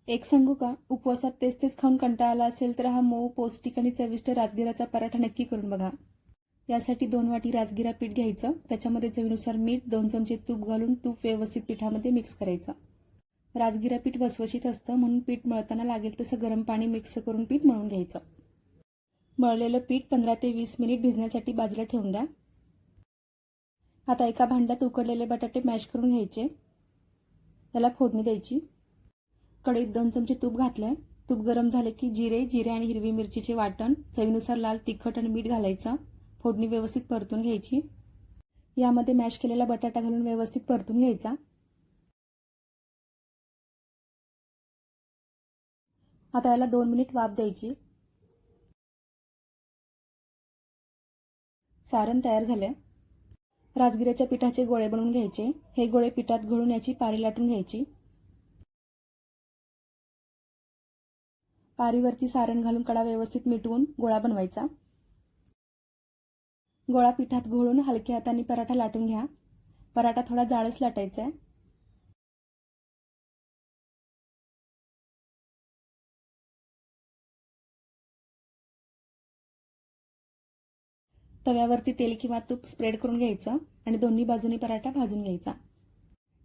एक सांगू का, उपवासात तेच तेच खाऊन कंटाळा आला असेल तर हा मऊ पौष्टिक आणि चविष्ट राजगिराचा पराठा नक्की करून बघा। यासाठी 2 वाटी राजगिरा पीठ घ्यायचं, त्याच्यामध्ये चवीनुसार मीठ, 2 चमचे तूप घालून तूप व्यवस्थित पिठामध्ये मिक्स करायचं। राजगिरा पीठ वसवशीत असतं म्हणून पीठ मळताना लागेल तसं गरम पाणी मिक्स करून पीठ मळून घ्यायचं। मळलेलं पीठ 15 ते 20 मिनिट भिजण्यासाठी बाजूला ठेवून द्या। आता एका भांड्यात उकडलेले बटाटे मॅश करून घ्यायचे, त्याला फोडणी द्यायची। कढईत 2 चमचे तूप घातले, तूप गरम झाले की जिरे आणि हिरवी मिरचीचे वाटण, चवीनुसार लाल तिखट आणि मीठ घालायचं। फोडणी व्यवस्थित परतून घ्यायची। यामध्ये मॅश केलेला बटाटा घालून व्यवस्थित परतून घ्यायचा। आता याला 2 मिनिट वाफ द्यायची। सारण तयार झाले। राजगिऱ्याच्या पिठाचे गोळे बनवून घ्यायचे। हे गोळे पिठात घोळून याची पारी लाटून घ्यायची। पारीवरती सारण घालून कडा व्यवस्थित मिटवून गोळा बनवायचा। गोळा पिठात घोळून हलक्या हाताने पराठा लाटून घ्या। पराठा थोडा जाडच लाटायचा आहे। तव्यावरती तेल किंवा तूप स्प्रेड करून घ्यायचं आणि दोन्ही बाजूनी पराठा भाजून घ्यायचा।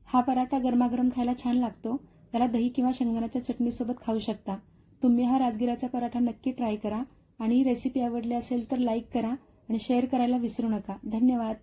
हा पराठा गरमागरम खायला छान लागतो। त्याला दही किंवा शेंगदाण्याच्या चटणीसोबत खाऊ शकता। तुम्ही हा राजगिराचा पराठा नक्की ट्राय करा आणि ही रेसिपी आवडली असेल तर लाईक करा आणि शेअर करायला विसरू नका। धन्यवाद।